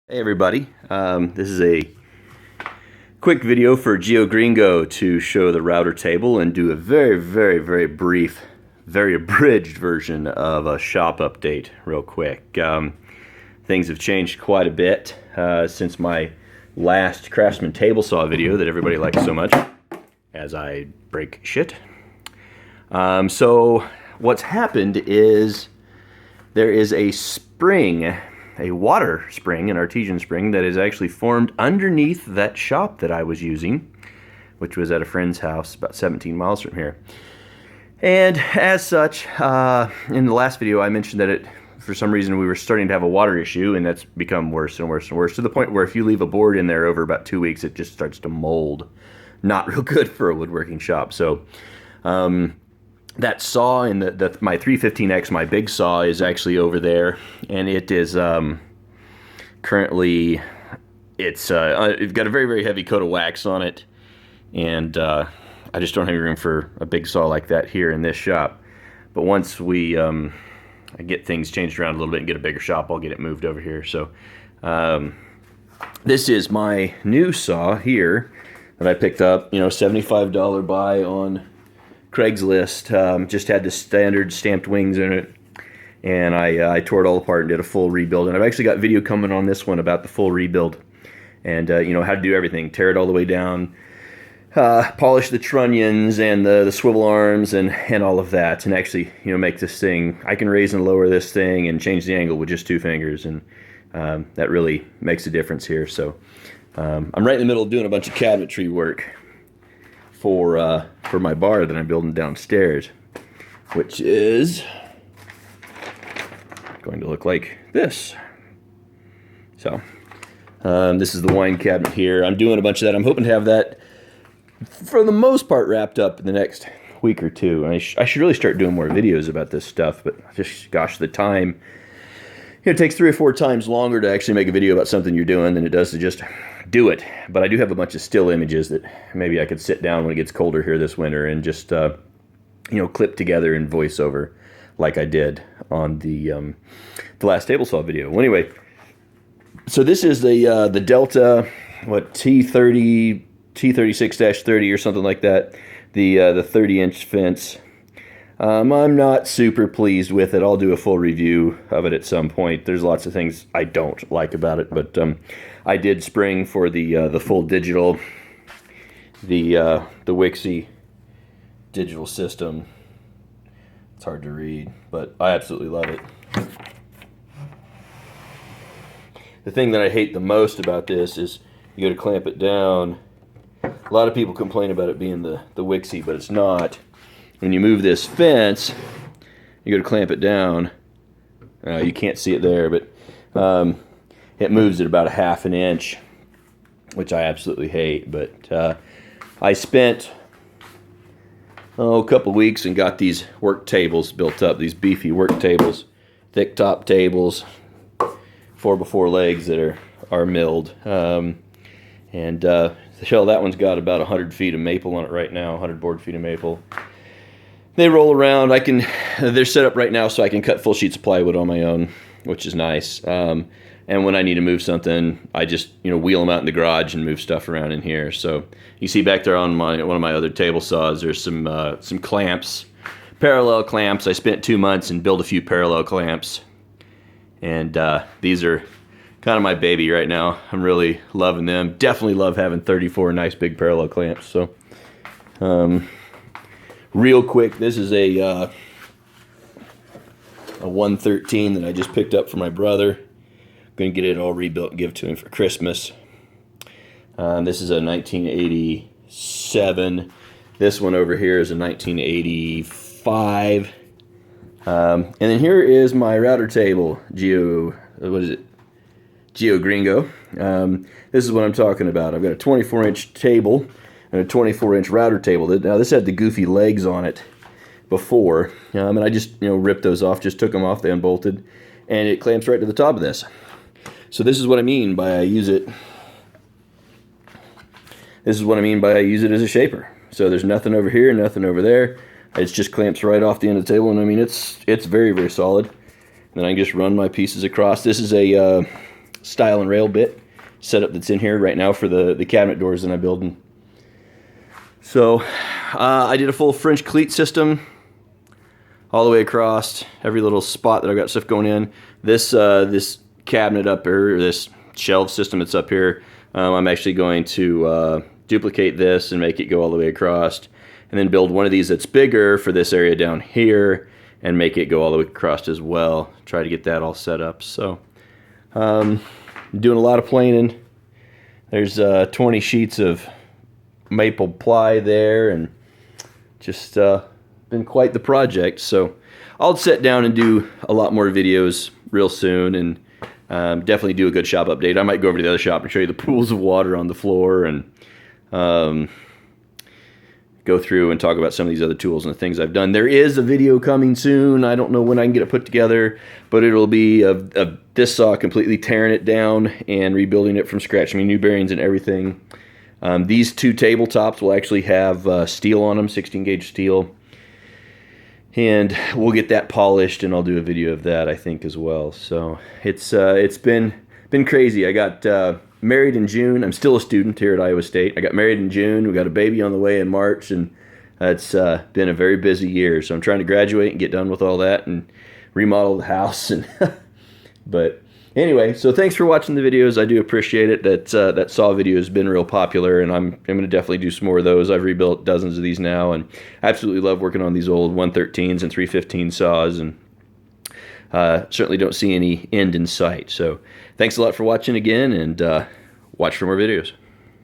Hey everybody, this is a quick video for GeoGringo to show the router table and do a very brief, very abridged version of a shop update real quick. Things have changed quite a bit since my last Craftsman table saw video that everybody likes so much as I break shit. So what's happened is there is a spring, a water spring, an artesian spring that is actually formed underneath that shop that I was using, which was at a friend's house about 17 miles from here. And as such, in the last video I mentioned that for some reason we were starting to have a water issue, and that's become worse and worse and worse, to the point where if you leave a board in there over about 2 weeks, it just starts to mold. Not real good for a woodworking shop. So that saw in my 315X, my big saw, is actually over there, and it is currently, it's got a very heavy coat of wax on it, and I just don't have any room for a big saw like that here in this shop. But once we I get things changed around a little bit and get a bigger shop, I'll get it moved over here. So this is my new saw here that I picked up, $75 buy on Craigslist. Just had the standard stamped wings in it, and I tore it all apart and did a full rebuild. And I've actually got video coming on this one about the full rebuild, and how to do everything, tear it all the way down, polish the trunnions and the swivel arms and all of that, and actually make this thing, I can raise and lower this thing and change the angle with just 2 fingers, and that really makes a difference here. So I'm right in the middle of doing a bunch of cabinetry work for my bar that I'm building downstairs, which is going to look like this. So this is the wine cabinet here. I'm doing a bunch of that. I'm hoping to have that for the most part wrapped up in the next week or two. I should really start doing more videos about this stuff, but just, gosh, the time, it takes 3 or 4 times longer to actually make a video about something you're doing than it does to just do it. But I do have a bunch of still images that maybe I could sit down when it gets colder here this winter and just clip together in voiceover like I did on the last table saw video. Well, anyway, so this is the Delta T36-30 or something like that, the 30-inch fence. I'm not super pleased with it. I'll do a full review of it at some point. There's lots of things I don't like about it, but I did spring for the full digital, the Wixie digital system. It's hard to read, but I absolutely love it. The thing that I hate the most about this is you got to clamp it down. A lot of people complain about it being the Wixie, but it's not. When you move this fence, you got to clamp it down. You can't see it there, but it moves at about 1/2 inch, which I absolutely hate. But I spent a couple weeks and got these work tables built up, these beefy work tables, thick top tables, 4x4 legs that are milled. And that one's got about 100 feet of maple on it right now, 100 board feet of maple. They roll around. They're set up right now so I can cut full sheets of plywood on my own, which is nice. And when I need to move something, I just wheel them out in the garage and move stuff around in here. So you see back there on one of my other table saws, there's some clamps, parallel clamps. I spent 2 months and built a few parallel clamps, and these are kind of my baby right now. I'm really loving them. Definitely love having 34 nice big parallel clamps. So real quick, this is a 113 that I just picked up for my brother. Going to get it all rebuilt and give it to him for Christmas. This is a 1987. This one over here is a 1985. And then here is my router table, GeoGringo. This is what I'm talking about. I've got a 24-inch table and a 24-inch router table. Now this had the goofy legs on it before, and I just ripped those off, just took them off, they unbolted, and it clamps right to the top of this. So this is what I mean by I use it. This is what I mean by I use it as a shaper. So there's nothing over here, nothing over there. It just clamps right off the end of the table, and I mean it's very solid. And then I can just run my pieces across. This is a stile and rail bit setup that's in here right now for the cabinet doors that I'm building. So I did a full French cleat system all the way across every little spot that I've got stuff going in. This cabinet up here, or this shelf system that's up here, I'm actually going to duplicate this and make it go all the way across, and then build one of these that's bigger for this area down here and make it go all the way across as well. Try to get that all set up. So I'm doing a lot of planing. There's 20 sheets of maple ply there, and just been quite the project. So I'll sit down and do a lot more videos real soon, and definitely do a good shop update. I might go over to the other shop and show you the pools of water on the floor, and go through and talk about some of these other tools and the things I've done. There is a video coming soon. I don't know when I can get it put together, but it'll be of this saw completely tearing it down and rebuilding it from scratch. I mean, new bearings and everything. These two tabletops will actually have steel on them, 16 gauge steel. And we'll get that polished, and I'll do a video of that, I think, as well. So it's been crazy. I got married in June. I'm still a student here at Iowa State. I got married in June. We got a baby on the way in March, and it's been a very busy year. So I'm trying to graduate and get done with all that and remodel the house. And but anyway, so thanks for watching the videos. I do appreciate it. That saw video has been real popular, and I'm going to definitely do some more of those. I've rebuilt dozens of these now, and I absolutely love working on these old 113s and 315 saws, and certainly don't see any end in sight. So thanks a lot for watching again, and watch for more videos.